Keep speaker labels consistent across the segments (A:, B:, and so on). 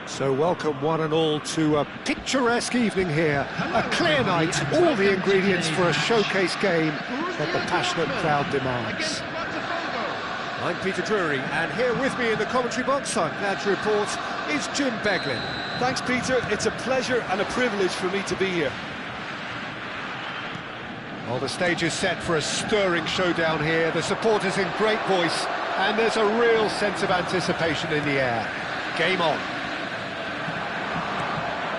A: So welcome one and all to a picturesque evening here, a clear night, all the ingredients for a showcase game that the passionate crowd demands. I'm Peter Drury, and here with me in the commentary box, I'm glad to report, is Jim Beglin.
B: Thanks, Peter. It's a pleasure and a privilege for me to be here.
A: Well, the stage is set for a stirring showdown here, the supporters in great voice, and there's a real sense of anticipation in the air. Game on.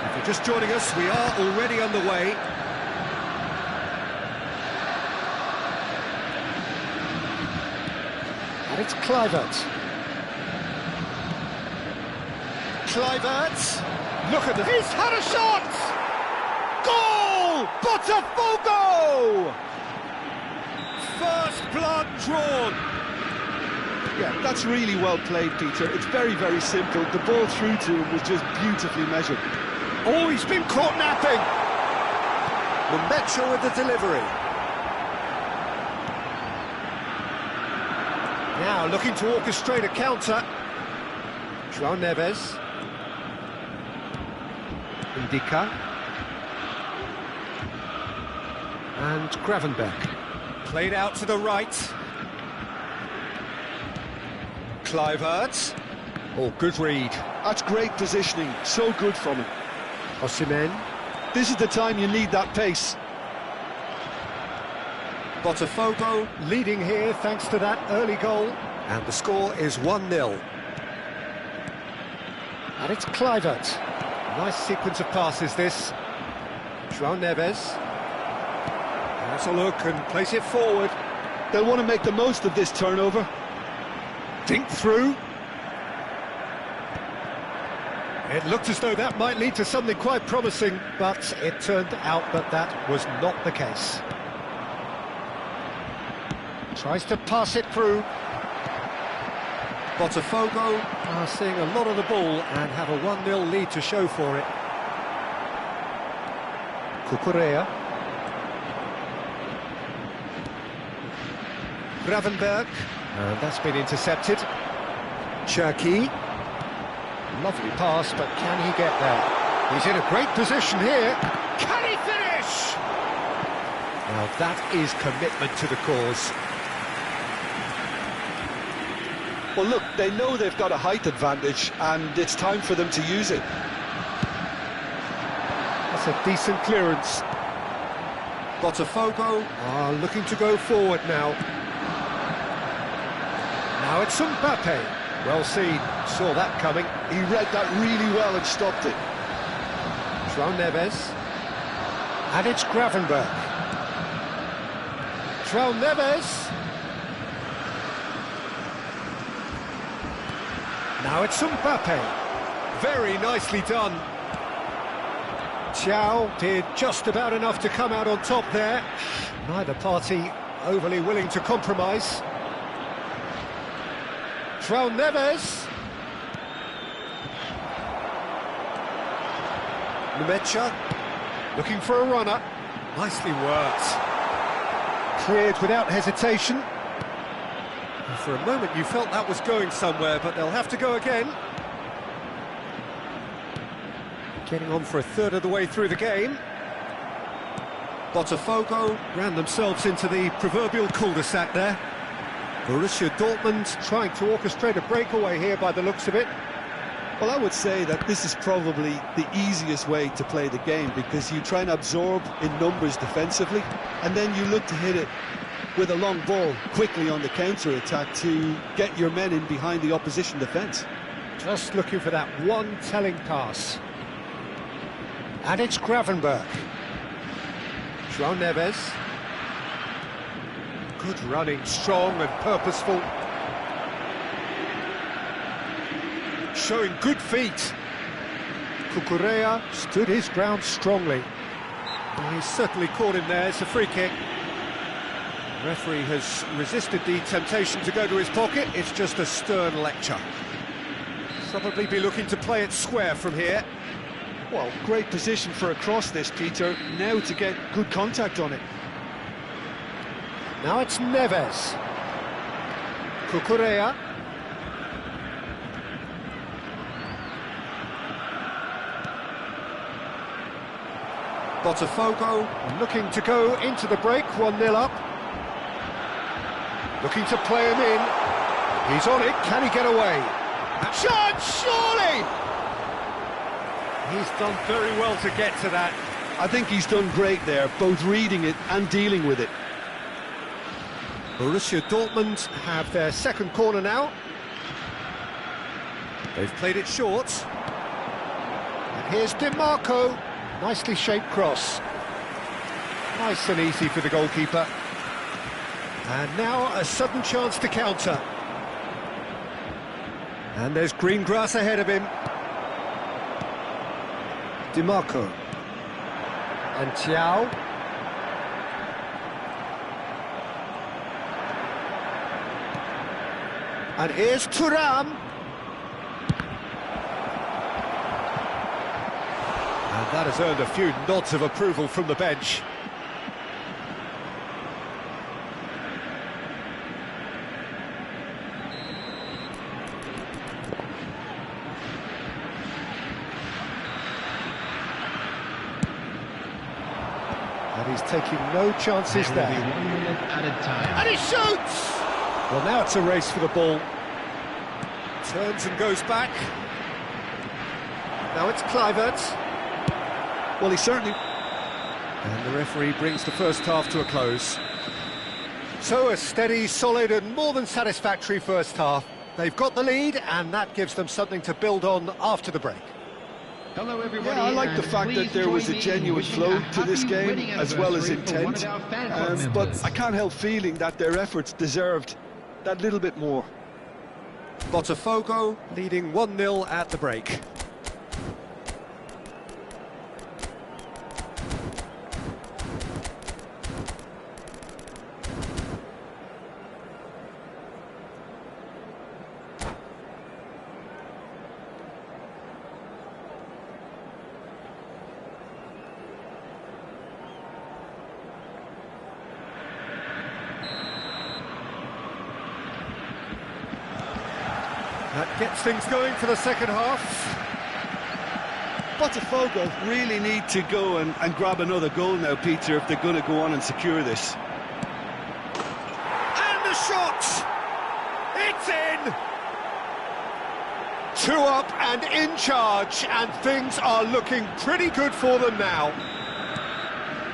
A: If you're just joining us, we are already underway. And it's Kluivert. Kluivert! Look at this! He's had a shot! Goal! Potw! First blood drawn!
B: Yeah, that's really well played, Peter. It's very, very simple. The ball through to him was just beautifully measured.
A: Oh, he's been caught napping! Potw with the delivery. Now looking to orchestrate a counter. João Neves. Indica. And Gravenberch. Played out to the right. Kluivert. Oh, good read.
B: That's great positioning. So good from him.
A: Osimhen.
B: This is the time you need that pace.
A: Potw leading here thanks to that early goal. And the score is 1-0. And it's Kluivert. Nice sequence of passes, this. João Neves. Has a look and place it forward.
B: They'll want to make the most of this turnover.
A: Dink through. It looked as though that might lead to something quite promising, but it turned out that that was not the case. Tries to pass it through. Potw are seeing a lot of the ball and have a 1-0 lead to show for it. Cucurella. Gravenberch. And that's been intercepted. Cherki. Lovely pass, but can he get there? He's in a great position here. Can he finish? Now that is commitment to the cause.
B: Well, look, they know they've got a height advantage, and it's time for them to use it.
A: That's a decent clearance. Potw are looking to go forward now. Now it's Mbappe. Well seen, saw that coming.
B: He read that really well and stopped it.
A: João Neves. And it's Gravenberch. João Neves. Now it's Mbappe. Very nicely done. Potw did just about enough to come out on top there. Neither party overly willing to compromise. João Neves. Numecha looking for a runner. Nicely worked. Cleared without hesitation. And for a moment you felt that was going somewhere, but they'll have to go again. Getting on for a third of the way through the game. Potw ran themselves into the proverbial cul-de-sac there. Borussia Dortmund trying to orchestrate a breakaway here by the looks of it.
B: Well, I would say that this is probably the easiest way to play the game, because you try and absorb in numbers defensively, and then you look to hit it with a long ball quickly on the counter-attack to get your men in behind the opposition defence.
A: Just looking for that one telling pass. And it's Gravenberch. João Neves. Good running, strong and purposeful. Showing good feet. Cucurella stood his ground strongly. Well, he's certainly caught him there. It's a free kick. The referee has resisted the temptation to go to his pocket. It's just a stern lecture. Probably be looking to play it square from here.
B: Well, great position for a cross this, Peter. Now to get good contact on it.
A: Now it's Neves. Cucurella. Potw looking to go into the break, 1-0 up. Looking to play him in. He's on it, can he get away? Chance, surely! He's done very well to get to that.
B: I think he's done great there, both reading it and dealing with it.
A: Borussia Dortmund have their second corner now. They've played it short. And here's DiMarco. Nicely shaped cross. Nice and easy for the goalkeeper. And now a sudden chance to counter. And there's green grass ahead of him. DiMarco. And Potw. And here's Thuram. And that has earned a few nods of approval from the bench. And he's taking no chances there.
C: 1 minute at a time.
A: And he shoots! Well, now it's a race for the ball. Turns and goes back. Now it's Kluivert.
B: Well, he certainly...
A: And the referee brings the first half to a close. So a steady, solid and more than satisfactory first half. They've got the lead and that gives them something to build on after the break.
C: Hello, everybody.
B: Yeah, I like the fact that there was a genuine flow to this game, as well as intent. But I can't help feeling that their efforts deserved that little bit more.
A: Potw leading 1-0 at the break. That gets things going for the second half.
B: Potw really need to go and grab another goal now, Peter, if they're going to go on and secure this.
A: And the shot! It's in! 2 up and in charge, and things are looking pretty good for them now.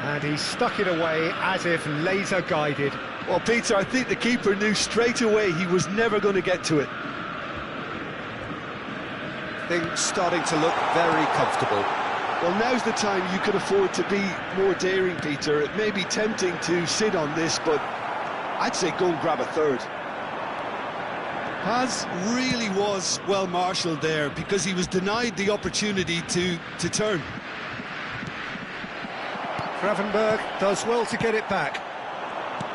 A: And he stuck it away as if laser-guided.
B: Well, Peter, I think the keeper knew straight away he was never going to get to it.
A: Things starting to look very comfortable.
B: Well, now's the time you could afford to be more daring, Peter. It may be tempting to sit on this, but I'd say go and grab a third.
D: Paz really was well marshalled there because he was denied the opportunity to turn.
A: Gravenberg does well to get it back.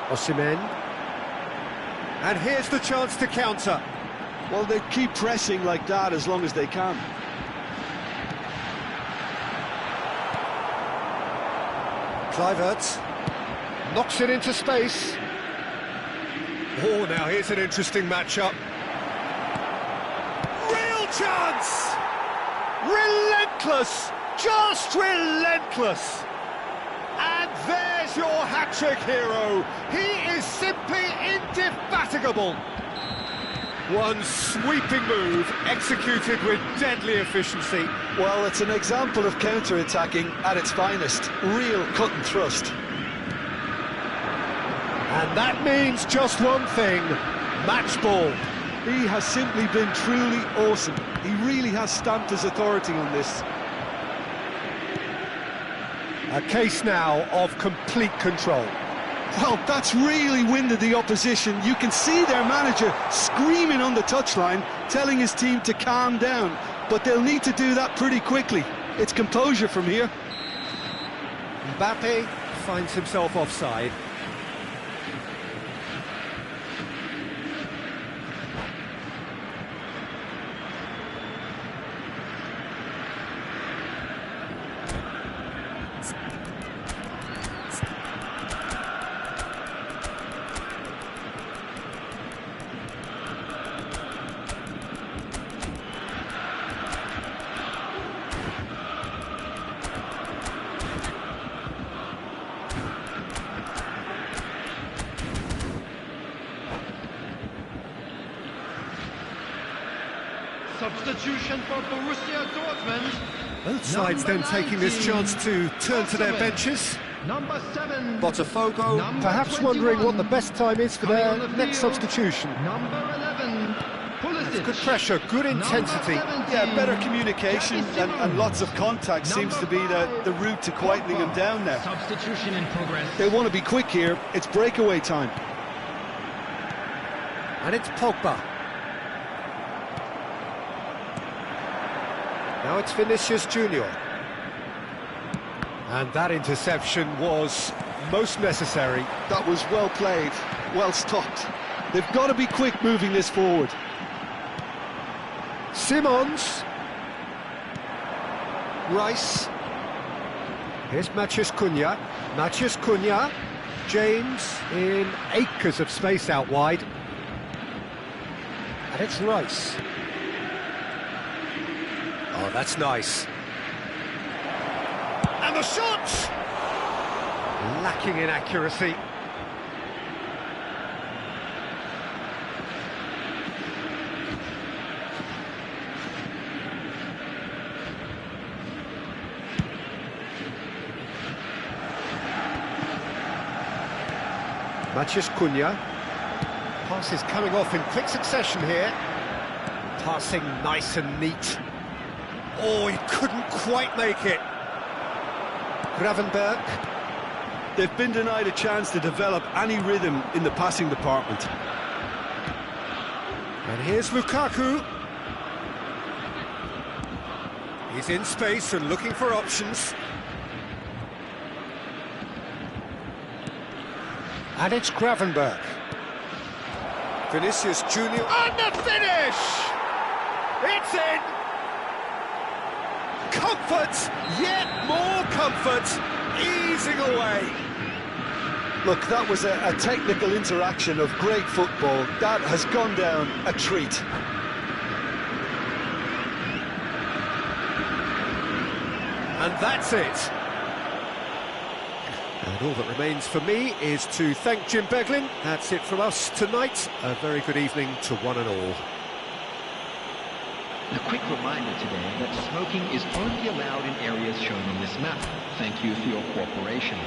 A: Osimhen. And here's the chance to counter.
B: Well, they keep pressing like that as long as they can.
A: Kluivert knocks it into space. Oh, now here's an interesting matchup. Real chance! Relentless! Just relentless! And there's your hat-trick hero. He is simply indefatigable. One sweeping move, executed with deadly efficiency.
B: Well, it's an example of counter-attacking at its finest. Real cut and thrust.
A: And that means just one thing, match ball.
B: He has simply been truly awesome. He really has stamped his authority on this.
A: A case now of complete control.
B: Well, that's really winded the opposition. You can see their manager screaming on the touchline, telling his team to calm down. But they'll need to do that pretty quickly. It's composure from here.
A: Mbappe finds himself offside.
C: substitution for Borussia Dortmund.
A: Both sides then taking this chance to turn to their benches.
C: Number 7.
A: Botafogo
C: Number
A: perhaps
C: 21.
A: wondering what the best time is for
C: Coming
A: their
C: on the
A: next
C: field,
A: substitution.
C: Number 11. Pulisic.
A: Good pressure, good intensity.
B: Yeah, better communication and lots of contact seems to be the route to quietening them down now.
C: Substitution in progress.
B: They want to be quick here. It's breakaway time.
A: And it's Pogba. Now it's Vinicius Junior. And that interception was most necessary.
B: That was well played, well stopped. They've got to be quick moving this forward.
A: Simons. Rice. Here's Matheus Cunha. Matheus Cunha. James in acres of space out wide. And it's Rice. Oh, that's nice. And the shot! Lacking in accuracy. Matheus Cunha. Pass is coming off in quick succession here. Passing nice and neat. Oh, he couldn't quite make it. Gravenberg.
B: They've been denied a chance to develop any rhythm in the passing department.
A: And here's Lukaku. He's in space and looking for options. And it's Gravenberg. Vinicius Junior. And the finish! It's in! Comfort, yet more comfort, easing away.
B: Look, that was a technical interaction of great football. That has gone down a treat.
A: And that's it. And all that remains for me is to thank Jim Beglin. That's it from us tonight. A very good evening to one and all.
C: A quick reminder today that smoking is only allowed in areas shown on this map. Thank you for your cooperation.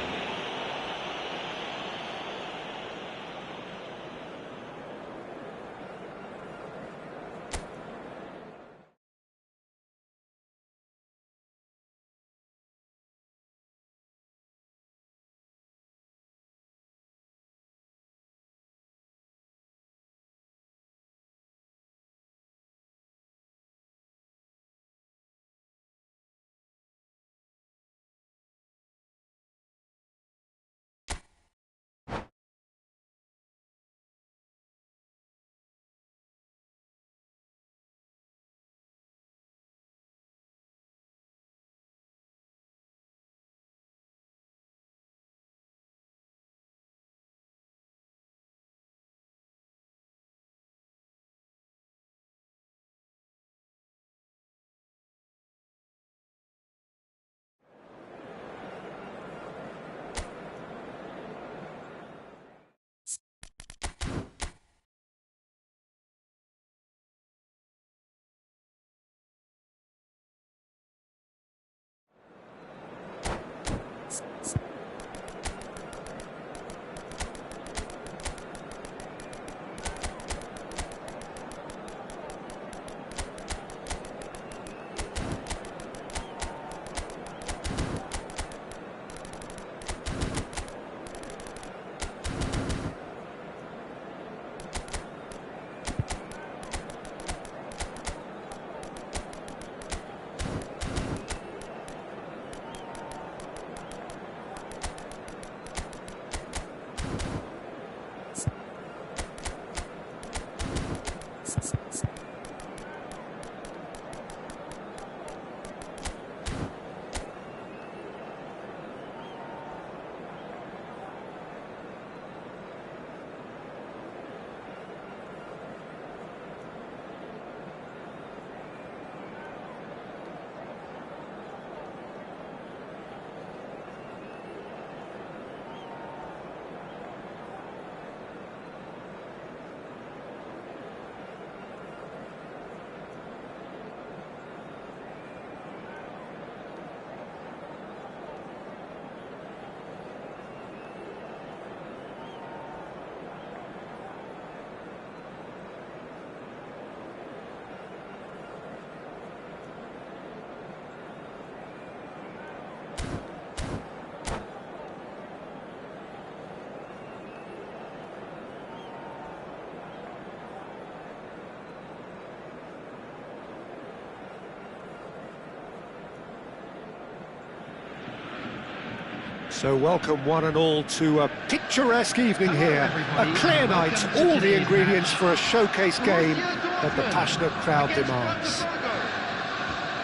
A: So welcome one and all to a picturesque evening here. A clear night, all the ingredients for a showcase game that the passionate crowd demands.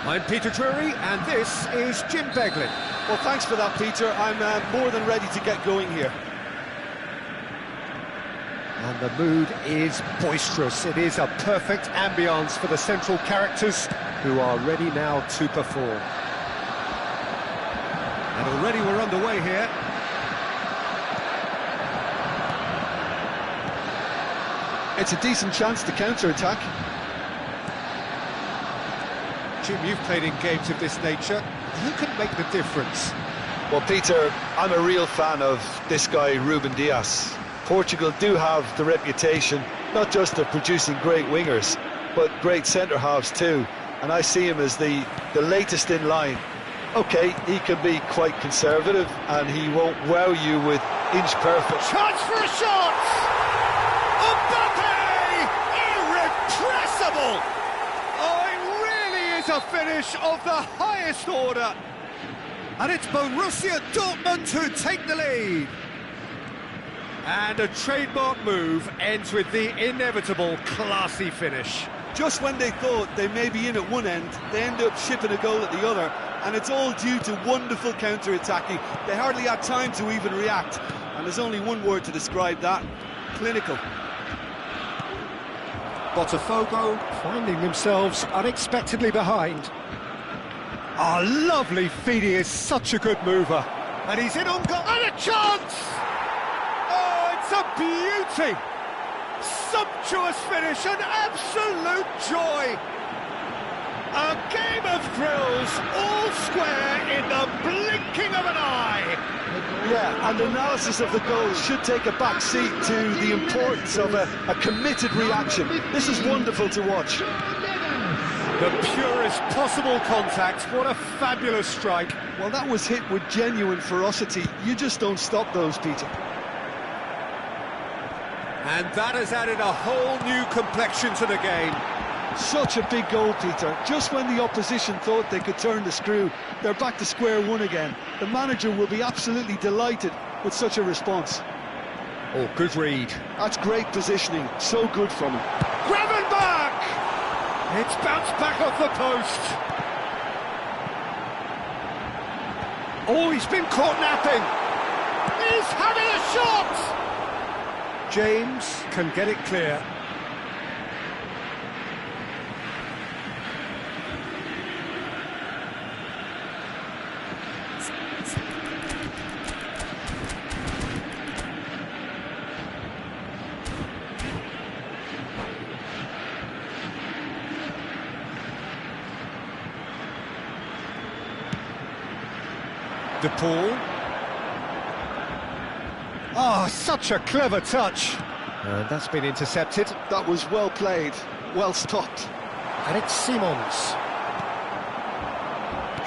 A: I'm Peter Drury and this is Jim Beglin.
B: Well, thanks for that, Peter. I'm more than ready to get going here.
A: And the mood is boisterous. It is a perfect ambience for the central characters who are ready now to perform. And already we're underway here.
B: It's a decent chance to counter-attack.
A: Jim, you've played in games of this nature. Who can make the difference?
B: Well, Peter, I'm a real fan of this guy, Ruben Dias. Portugal do have the reputation, not just of producing great wingers, but great centre-halves too. And I see him as the latest in line. OK, he can be quite conservative, and he won't wow you with inch-perfect...
A: Chance for a shot! Mbappe! Irrepressible! Oh, it really is a finish of the highest order. And it's Borussia Dortmund who take the lead. And a trademark move ends with the inevitable classy finish.
B: Just when they thought they may be in at one end, they end up shipping a goal at the other, and it's all due to wonderful counter-attacking. They hardly had time to even react, and there's only one word to describe that: clinical.
A: Potw finding themselves unexpectedly behind. A lovely feed, he is such a good mover. And he's in on goal, and a chance! Oh, it's a beauty! Sumptuous finish, an absolute joy! A game of thrills, all square in the blinking of an eye!
B: Yeah, and analysis of the goal should take a back seat to the importance of a committed reaction. This is wonderful to watch.
A: The purest possible contact, what a fabulous strike.
B: Well, that was hit with genuine ferocity. You just don't stop those, Peter.
A: And that has added a whole new complexion to the game.
B: Such a big goal, Peter. Just when the opposition thought they could turn the screw, they're back to square one again. The manager will be absolutely delighted with such a response.
A: Oh, good read.
B: That's great positioning. So good from him.
A: Gravenberch! It's bounced back off the post. Oh, he's been caught napping. He's having a shot! James can get it clear. De Paul. Oh, such a clever touch. That's been intercepted.
B: That was well played, well stopped.
A: And it's Simons.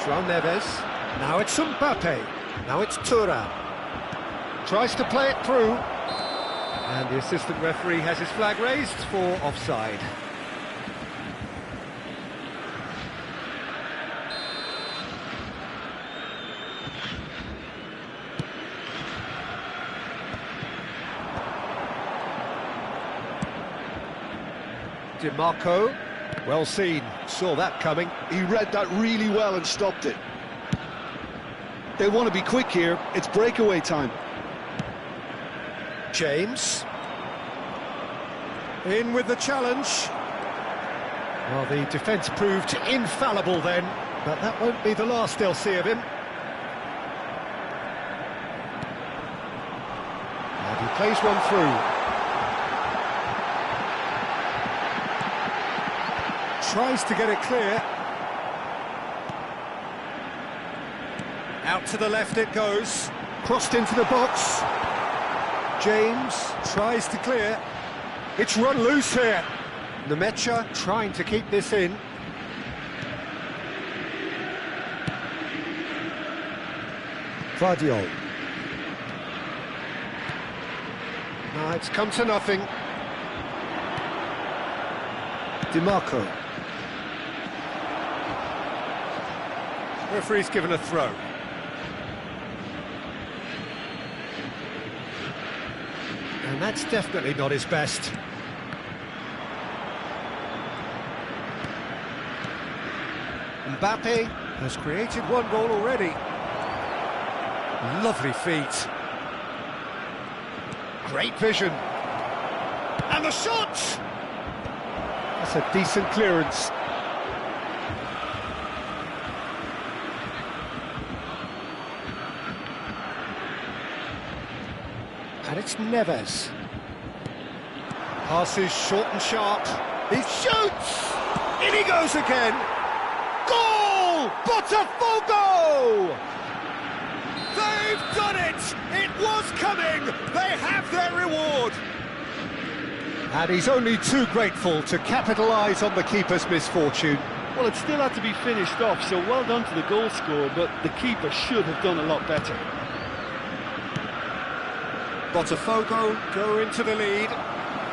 A: João Neves. Now it's Mbappe. Now it's Thuram. Tries to play it through. And the assistant referee has his flag raised for offside. DiMarco, well seen, saw that coming.
B: He read that really well and stopped it. They want to be quick here, it's breakaway time.
A: James. In with the challenge. Well, the defence proved infallible then, but that won't be the last they'll see of him. And he plays one through. Tries to get it clear. Out to the left it goes. Crossed into the box. James tries to clear. It's run loose here. Nemecha trying to keep this in. Vardiol. It's come to nothing. DiMarco. Referee's given a throw. And that's definitely not his best. Mbappe has created one goal already. Lovely feet. Great vision. And the shot! That's a decent clearance. And it's Neves. Passes short and sharp. He shoots! In he goes again! Goal! Potw! They've done it! It was coming! They have their reward! And he's only too grateful to capitalise on the keeper's misfortune.
B: Well, it still had to be finished off, so well done to the goal scorer, but the keeper should have done a lot better.
A: Potw go into the lead.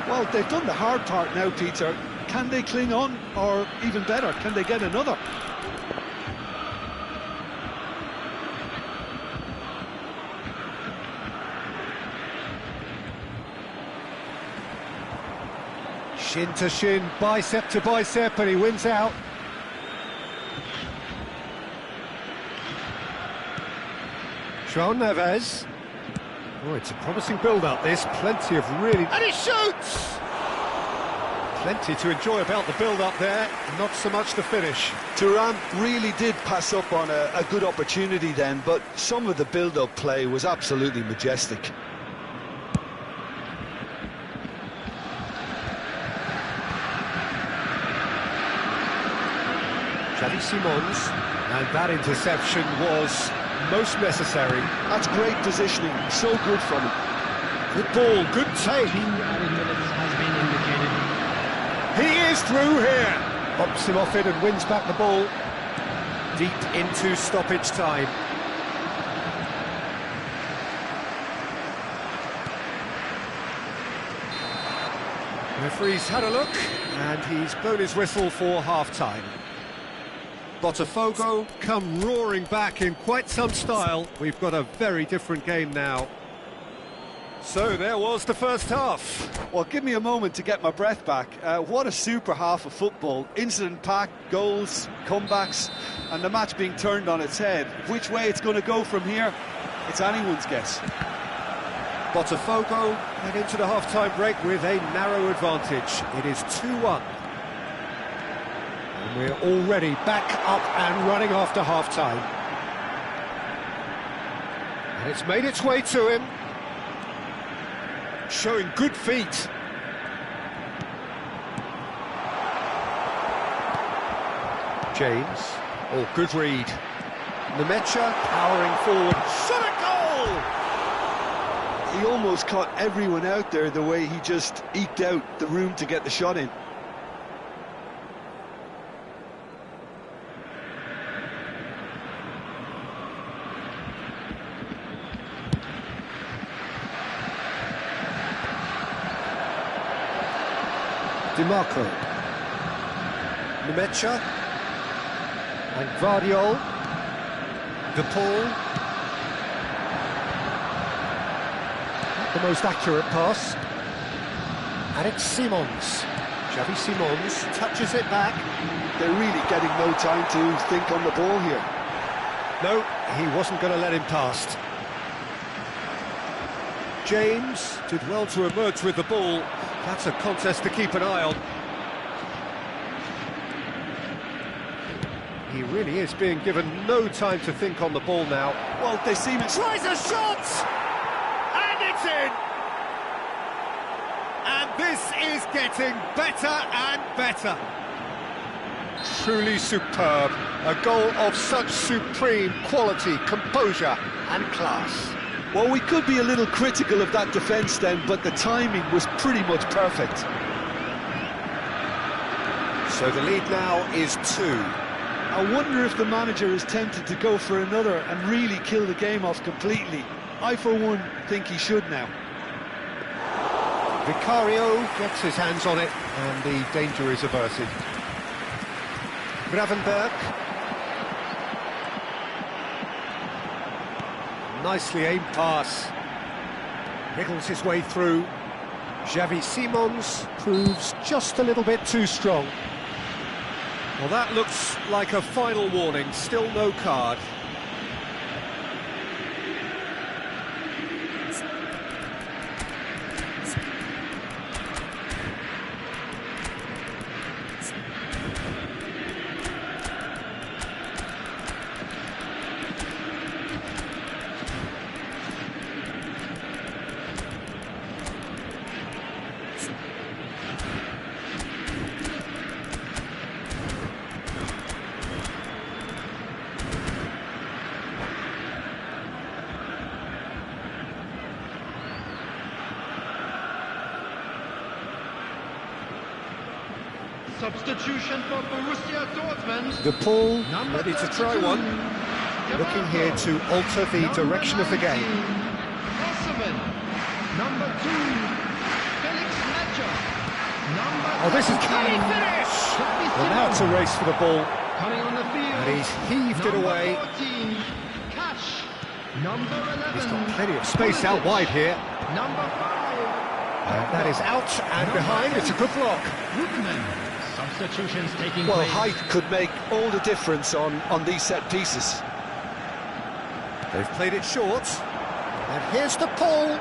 B: Well, they've done the hard part now, Peter. Can they cling on, or even better, can they get another?
A: Shin to shin, bicep to bicep, and he wins out. João Neves. Oh, it's a promising build-up, this. Plenty of really... And he shoots! Plenty to enjoy about the build-up there, not so much the finish.
B: Thuram really did pass up on a good opportunity then, but some of the build-up play was absolutely majestic.
A: Xavi Simons, and that interception was most necessary.
B: That's great positioning, so good from him.
A: Good ball, good take.
C: 2 added minutes has been indicated.
A: He is through here. Pops him off it and wins back the ball. Deep into stoppage time. Referee's had a look, and he's blown his whistle for half-time. Potw come roaring back in quite some style. We've got a very different game now. So there was the first half.
B: Well, give me a moment to get my breath back. What a super half of football. Incident-packed, goals, comebacks, and the match being turned on its head. Which way it's going to go from here, it's anyone's guess.
A: Potw head into the half-time break with a narrow advantage. It is 2-1. And we're already back up and running after half-time. And it's made its way to him. Showing good feet. James. Oh, good read. Nemecha powering forward. Shot a goal!
B: He almost caught everyone out there the way he just eked out the room to get the shot in.
A: DiMarco, Nemecha, and Guardiol, De Paul. Not the most accurate pass. And it's Simons. Xavi Simons touches it back.
B: They're really getting no time to think on the ball here.
A: No, he wasn't going to let him past. James did well to emerge with the ball. That's a contest to keep an eye on. He really is being given no time to think on the ball now.
B: Well, they seem...
A: Tries a shot! And it's in! And this is getting better and better. Truly superb. A goal of such supreme quality, composure and class.
B: Well, we could be a little critical of that defence then, but the timing was pretty much perfect.
A: So the lead now is 2.
B: I wonder if the manager is tempted to go for another and really kill the game off completely. I, for one, think he should now.
A: Vicario gets his hands on it, and the danger is averted. Gravenberg. Nicely aimed pass. Wriggles his way through. Xavi Simons proves just a little bit too strong. Well, that looks like a final warning, still no card.
C: Substitution for Borussia Dortmund.
A: Potw ready to try one. Looking here to alter the direction of the game.
C: Number 2, Felix Metscher.
A: Oh, this is... Can he finish? Well, now it's a race for the ball.
C: Coming on the field.
A: And he's heaved it away.
C: 14, Cash. Number 11.
A: He's got plenty of space out wide here.
C: Number 5.
A: And that is out and behind. It's a good block.
C: Substitutions taking
B: Well,
C: place.
B: height could make all the difference on these set pieces.
A: They've played it short. And here's the Potw.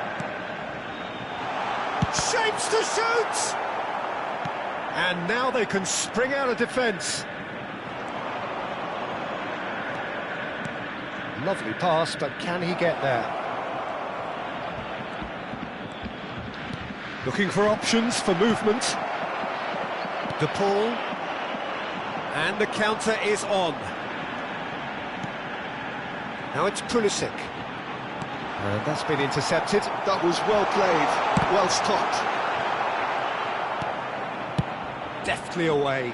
A: Shapes to shoot! And now they can spring out of defence. Lovely pass, but can he get there? Looking for options for movement. Potw, and the counter is on. Now it's Pulisic. And that's been intercepted.
B: That was well played, well stopped.
A: Deftly away.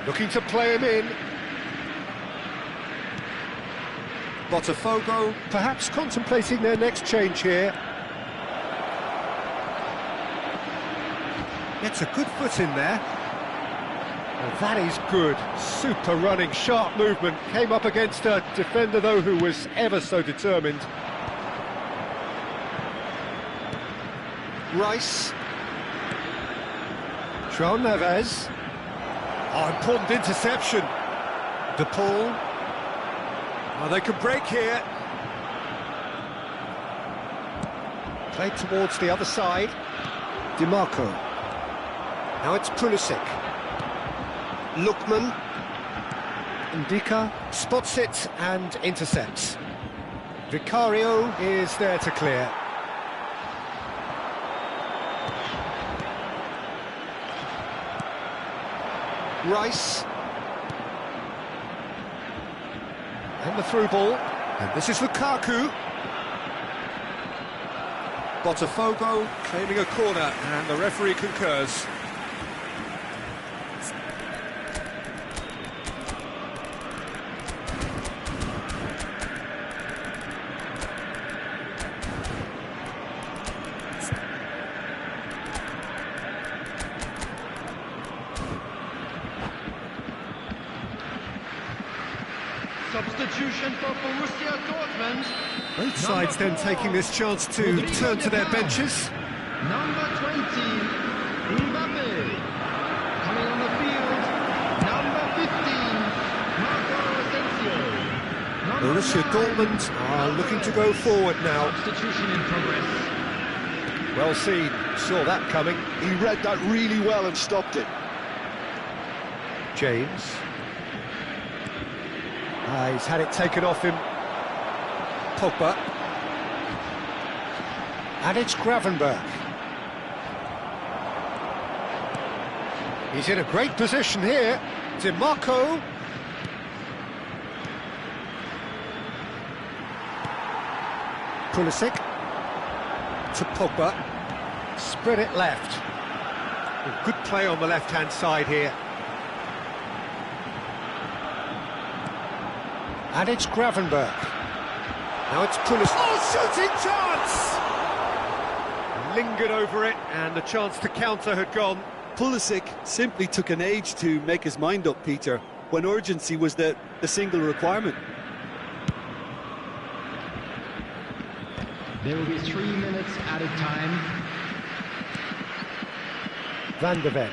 A: Looking to play him in. Potw, perhaps contemplating their next change here. Gets a good foot in there. Well, that is good. Super running, sharp movement. Came up against a defender, though, who was ever so determined. Rice. João Neves. Oh, important interception. Potw. Oh, they could break here. Played towards the other side. DiMarco. Now it's Pulisic. Lookman. Ndika spots it and intercepts. Vicario is there to clear. Rice. And the through ball. And this is Lukaku. Potw claiming a corner, and the referee concurs.
C: Substitution for Borussia Dortmund.
A: Both sides then taking this chance to turn to their benches.
C: Number 20, Mbappe. Coming on the field, number 15, Marco Asensio.
A: Borussia Dortmund are looking to go forward now.
C: Substitution in progress.
A: Well seen, saw that coming.
B: He read that really well and stopped it.
A: James. He's had it taken off him. Pogba. And it's Gravenberch. He's in a great position here. DiMarco. Pulisic. To Pogba. Spread it left. A good play on the left-hand side here. And it's Gravenberch. Now it's Pulisic. Oh, shooting chance! Lingered over it, and the chance to counter had gone.
B: Pulisic simply took an age to make his mind up, Peter, when urgency was the single requirement.
C: There will be 3 minutes added time.
A: Van de Ven.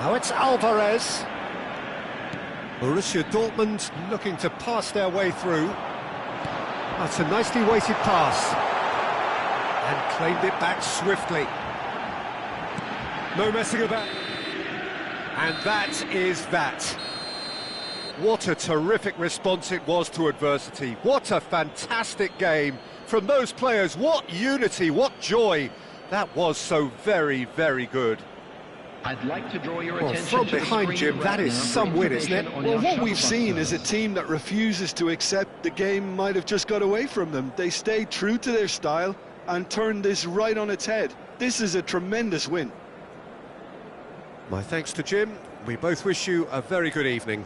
A: Now it's Alvarez. Borussia Dortmund looking to pass their way through. That's a nicely weighted pass. And claimed it back swiftly. No messing about. And that is that. What a terrific response it was to adversity. What a fantastic game from those players. What unity, what joy. That was so very, very good.
C: I'd like to draw your
A: Well,
C: attention
A: from
C: to the
A: behind,
C: screen
A: Jim,
C: right
A: that is
C: now for
A: some win, isn't it?
C: information on
B: Well,
C: your
B: what we've
C: shuttle
B: seen
C: buses.
B: is a team that refuses to accept the game might have just got away from them. They stayed true to their style and turned this right on its head. This is a tremendous win.
A: My thanks to Jim. We both wish you a very good evening.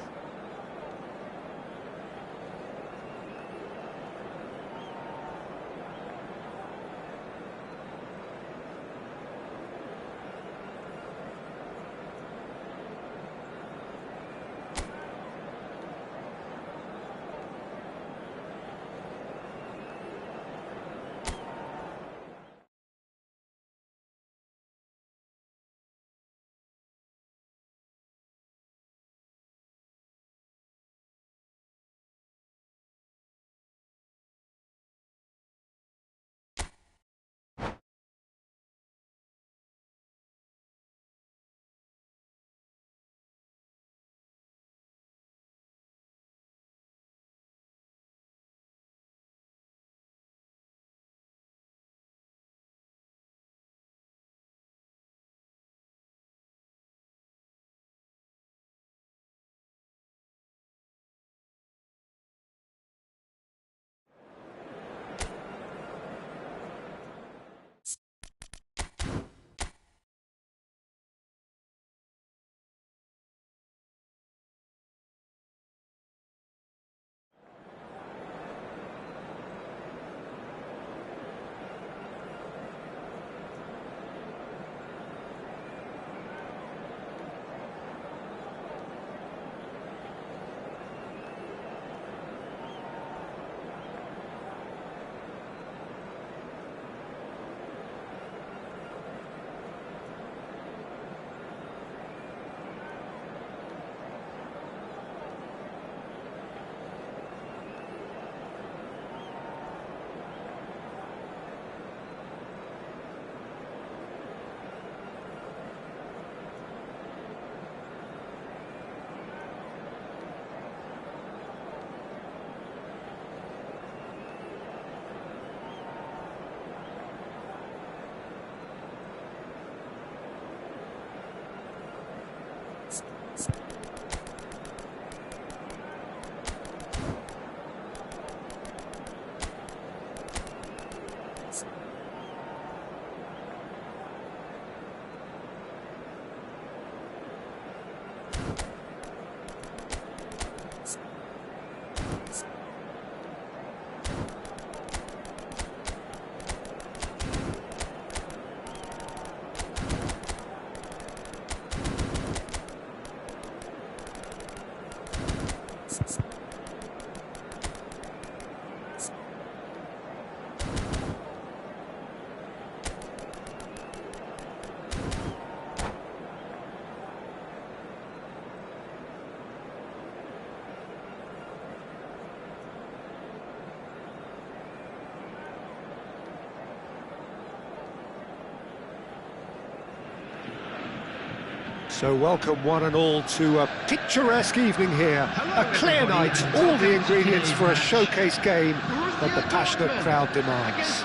A: So welcome one and all to a picturesque evening here. A clear night, all the ingredients for a showcase game that the passionate crowd demands.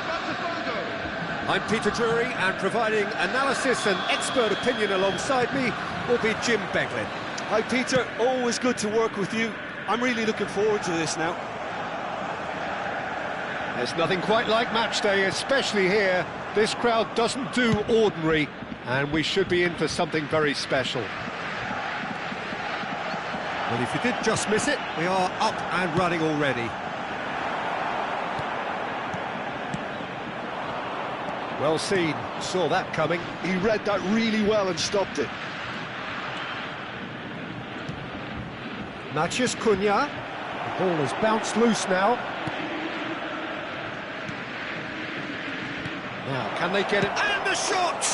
A: I'm Peter Drury, and providing analysis and expert opinion alongside me will be Jim Beglin.
B: Hi Peter, always good to work with you. I'm really looking forward to this now.
A: There's nothing quite like match day, especially here. This crowd doesn't do ordinary, and we should be in for something very special. Well, if you did just miss it, we are up and running already. Well seen, saw that coming.
B: He read that really well and stopped it.
A: Matheus Cunha. The ball has bounced loose now. Now, can they get it? And the shot!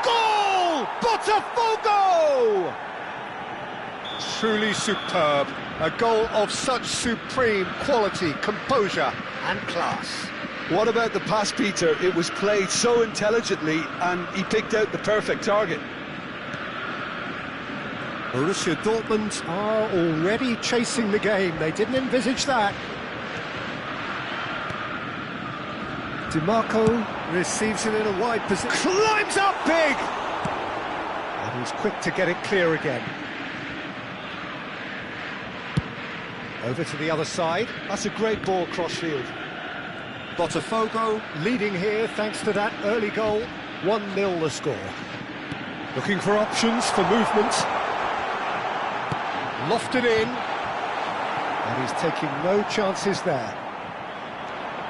A: Goal! Potw! Truly superb. A goal of such supreme quality, composure and class.
B: What about the pass, Peter? It was played so intelligently and he picked out the perfect target.
A: Borussia Dortmund are already chasing the game. They didn't envisage that. DiMarco receives it in a wide position. Climbs up big! And he's quick to get it clear again. Over to the other side.
B: That's a great ball cross-field.
A: Potw leading here thanks to that early goal. 1-0 the score. Looking for options for movement. Lofted in. And he's taking no chances there.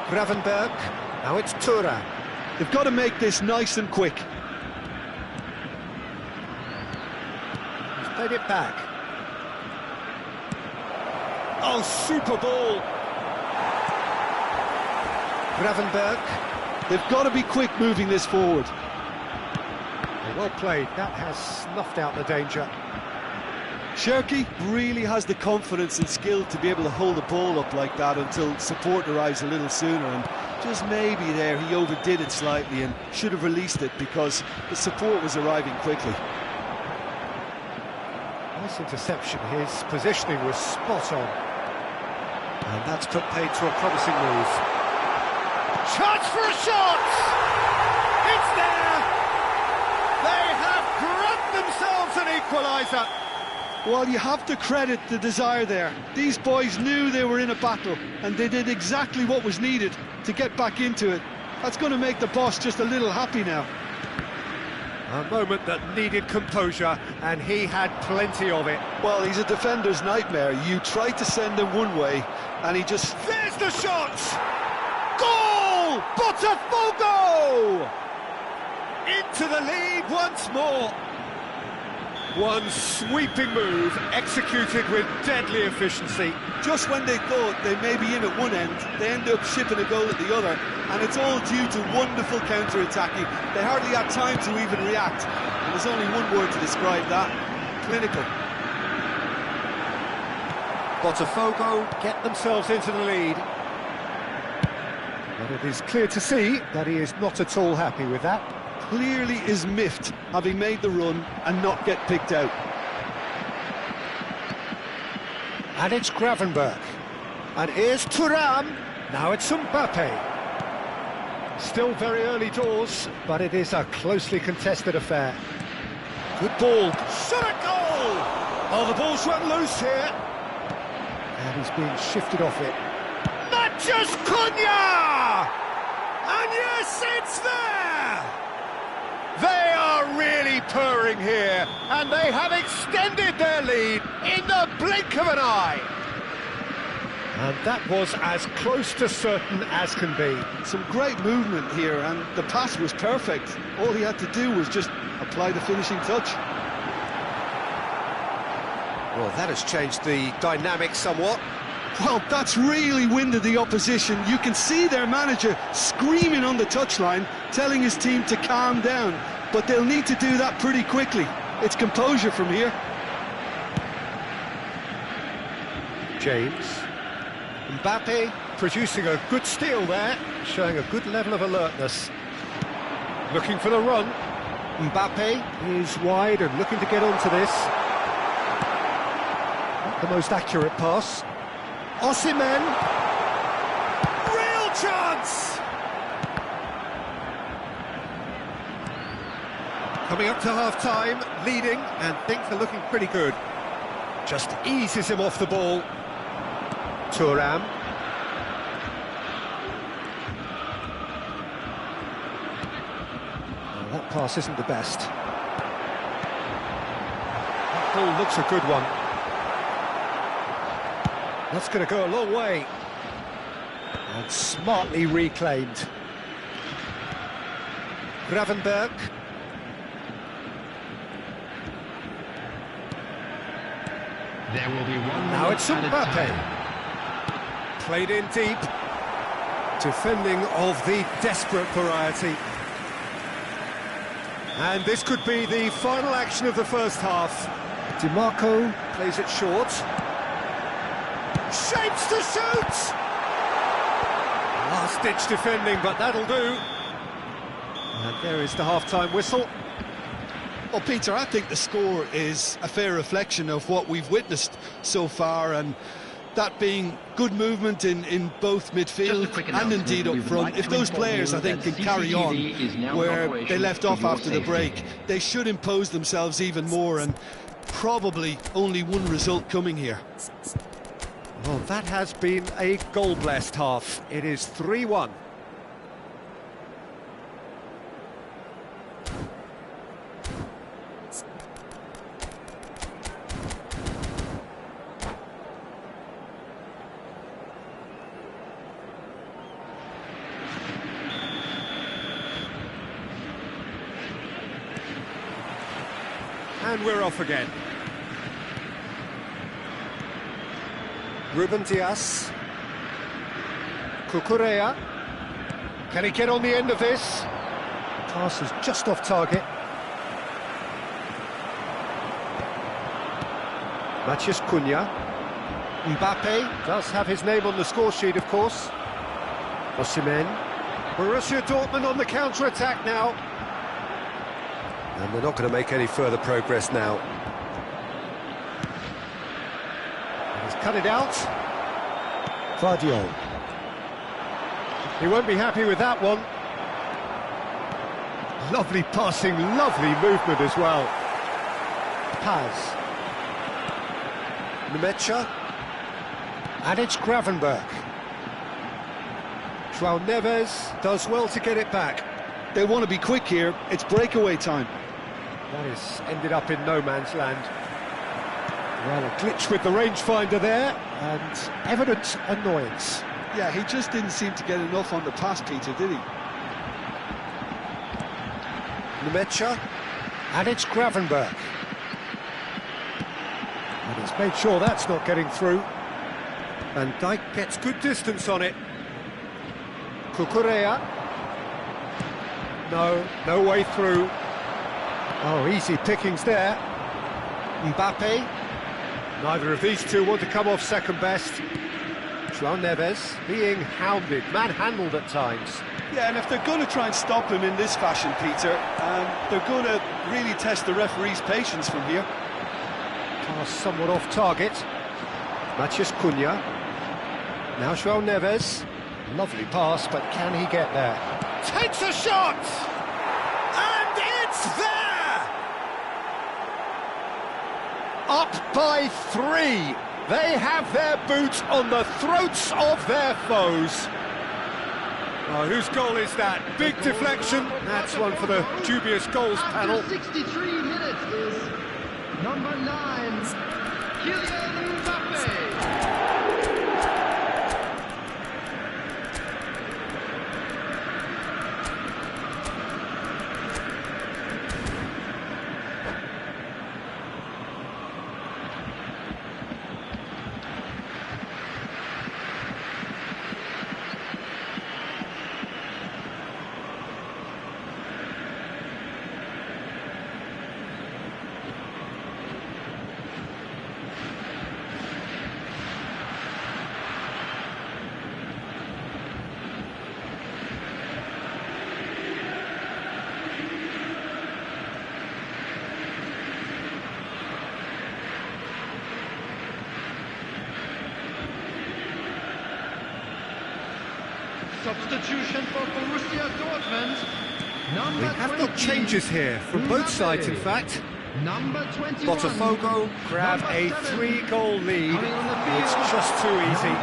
A: Gravenberg. Now it's Thuram.
B: They've got to make this nice and quick.
A: He's played it back. Oh, super ball. Gravenberg.
B: They've got to be quick moving this forward.
A: Well played. That has snuffed out the danger.
B: Cherki really has the confidence and skill to be able to hold the ball up like that until support arrives a little sooner, and just maybe there he overdid it slightly and should have released it because the support was arriving quickly.
A: Nice interception. His positioning was spot on. And that's put paid to a promising move. Chance for a shot! It's there! They have grabbed themselves an equaliser.
B: Well, you have to credit the desire there. These boys knew they were in a battle and they did exactly what was needed to get back into it. That's going to make the boss just a little happy now.
A: A moment that needed composure, and he had plenty of it.
B: Well, he's a defender's nightmare. You try to send him one way and he just...
A: There's the shot! Goal! Potw! Into the lead once more. One sweeping move, executed with deadly efficiency.
B: Just when they thought they may be in at one end, they end up shipping a goal at the other, and it's all due to wonderful counter-attacking. They hardly had time to even react, and there's only one word to describe that: clinical.
A: Potw get themselves into the lead. But it is clear to see that he is not at all happy with that.
B: Clearly is miffed, having made the run and not get picked out.
A: And it's Gravenberg. And here's Thuram. Now it's Mbappe. Still very early doors, but it is a closely contested affair. Good ball. Shot a goal! Oh, the ball's run loose here. And he's being shifted off it. Matches Cunha! And yes, it's there! They are really purring here, and they have extended their lead in the blink of an eye. And that was as close to certain as can be.
B: Some great movement here, and the pass was perfect. All he had to do was just apply the finishing touch.
A: Well, that has changed the dynamic somewhat.
B: Well, that's really winded the opposition. You can see their manager screaming on the touchline, telling his team to calm down. But they'll need to do that pretty quickly. It's composure from here.
A: James. Mbappe producing a good steal there, showing a good level of alertness. Looking for the run. Mbappe is wide and looking to get onto this. Not the most accurate pass. Osimhen. Real chance! Coming up to half-time, leading, and things are looking pretty good. Just eases him off the ball. Thuram. Well, that pass isn't the best. That ball looks a good one. That's going to go a long way. And smartly reclaimed. Gravenberg.
C: There will be one
A: Now it's
C: minute at a
A: Mbappe.
C: time.
A: Played in deep. Defending of the desperate variety. And this could be the final action of the first half. DiMarco plays it short. Shapes to shoot! Last-ditch defending, but that'll do. And there is the half-time whistle.
B: Well, Peter, I think the score is a fair reflection of what we've witnessed so far, and that being good movement in both midfield and indeed up front. If those players, I think, can carry on where they left off after the break, they should impose themselves even more, and probably only one result coming here.
A: Well, that has been a goal-blessed half. It is 3-1. And we're off again. Ruben Dias. Cucurella. Can he get on the end of this? Pass is just off target. Matheus Cunha. Mbappe does have his name on the score sheet, of course. Osimhen. Borussia Dortmund on the counter-attack now. And they're not going to make any further progress now. He's cut it out. Potw. He won't be happy with that one. Lovely passing, lovely movement as well. Paz. Nmecha. And it's Gravenberch. João Neves does well to get it back.
B: They want to be quick here. It's breakaway time.
A: That has ended up in no man's land. Well, a glitch with the rangefinder there, and evident annoyance.
B: Yeah, he just didn't seem to get enough on the pass, Peter, did he?
A: Nmecha, and it's Gravenberch. And he's made sure that's not getting through. Van Dijk gets good distance on it. Cucurella. No way through. Oh, easy pickings there. Mbappe. Neither of these two want to come off second best. João Neves being hounded, manhandled at times.
B: Yeah, and if they're going to try and stop him in this fashion, Peter, they're going to really test the referee's patience from here.
A: Pass somewhat off target. Matheus Cunha. Now João Neves. Lovely pass, but can he get there? Takes a shot! And it's there! Up by 3. They have their boot on the throats of their foes. Oh, whose goal is that? Big deflection. That's one for the dubious goals panel.
C: After 63 minutes is number 9, Kylian Mbappe. Substitution for Borussia Dortmund.
A: We have got changes here from both sides, in fact.
C: Number 21.
A: Potw grab a 3-goal lead. It's just too easy.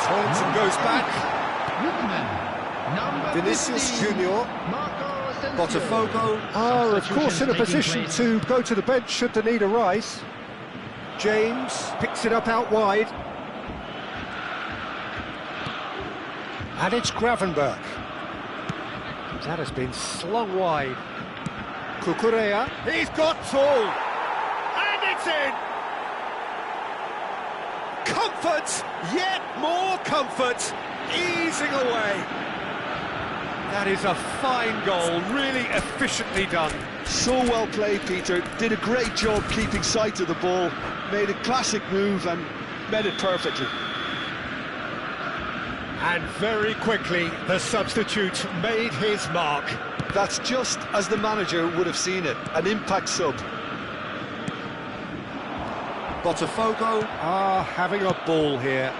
A: Turns and goes back. Vinicius Junior. Potw are, of course, in a position to go to the bench should the need arise. James picks it up out wide. And it's Gravenberch. That has been slung wide. Cucurella, he's got tall! And it's in! comfort, yet more comfort, easing away. That is a fine goal, really efficiently done.
B: So well played, Peter. Did a great job keeping sight of the ball, made a classic move and met it perfectly.
A: And very quickly, the substitute made his mark.
B: That's just as the manager would have seen it, an impact sub.
A: Potw are having a ball here.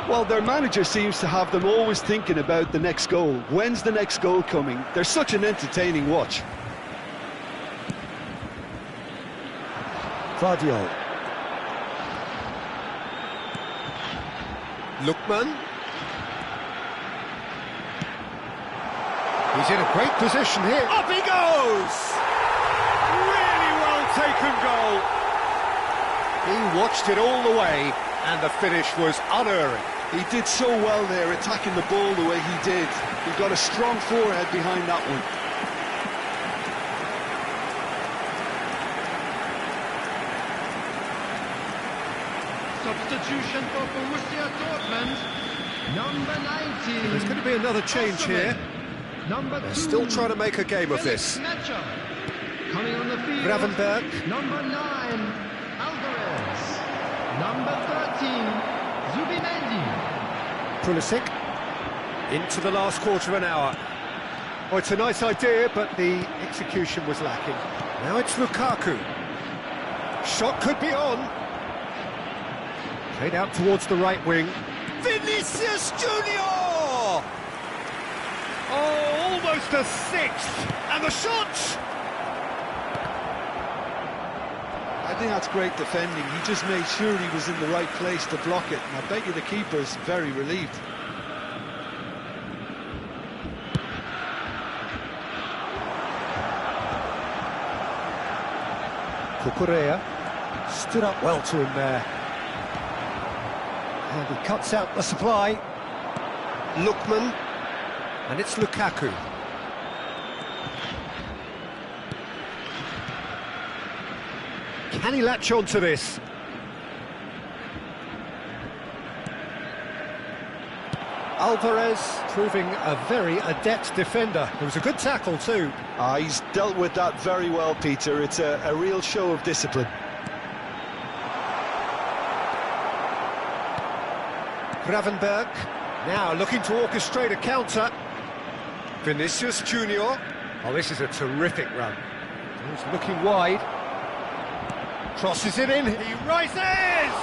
B: Well, their manager seems to have them always thinking about the next goal. When's the next goal coming? They're such an entertaining watch.
A: Potw. Lookman. He's in a great position here. Up he goes! Really well taken goal. He watched it all the way, and the finish was unerring.
B: He did so well there, attacking the ball the way he did. He got a strong forehead behind that one.
C: Substitution for Borussia Dortmund, number 19.
A: There's going to be another change here.
C: Number
A: They're
C: 2.
A: still trying to make a game of this.
C: Coming on the field.
A: Gravenberg.
C: Number 9, Alvarez. Number 13, Zubimendi.
A: Pulisic into the last quarter of an hour. Oh, it's a nice idea, but the execution was lacking. Now it's Lukaku. Shot could be on. Played out towards the right wing. Vinicius Junior! Oh, almost a sixth, and the shot!
B: I think that's great defending. He just made sure he was in the right place to block it, and I bet you the keeper's very relieved.
A: Cucurella stood up well to him there. And he cuts out the supply. Lookman. And it's Lukaku. Can he latch on to this? Alvarez proving a very adept defender. It was a good tackle too.
B: He's dealt with that very well, Peter. It's a real show of discipline.
A: Gravenberg now looking to orchestrate a counter. Vinicius Junior. Oh, this is a terrific run. He's looking wide. Crosses it in. He rises!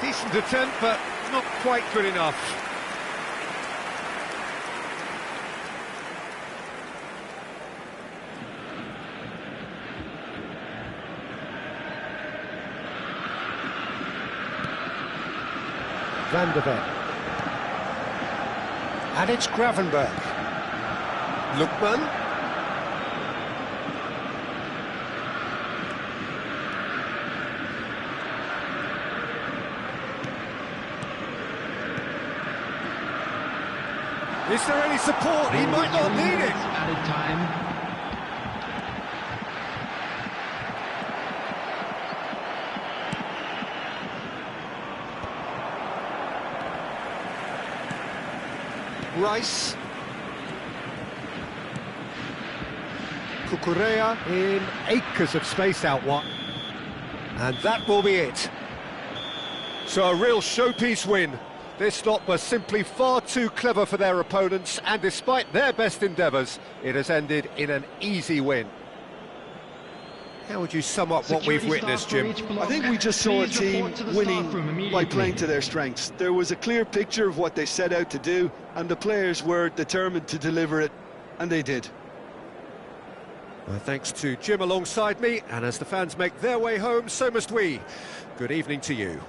A: Decent attempt, but not quite good enough. Van der Ven. And it's Gravenberg. Lookman. Is there any support? He might not need it.
C: Added time.
A: Rice. Cucurella in acres of space out wide. And that will be it. So a real showpiece win. This lot was simply far too clever for their opponents, and despite their best endeavours, it has ended in an easy win. How would you sum up what we've witnessed, Jim?
B: I think we just saw a team winning by playing to their strengths. There was a clear picture of what they set out to do, and the players were determined to deliver it, and they did.
A: Well, thanks to Jim alongside me, and as the fans make their way home, so must we. Good evening to you.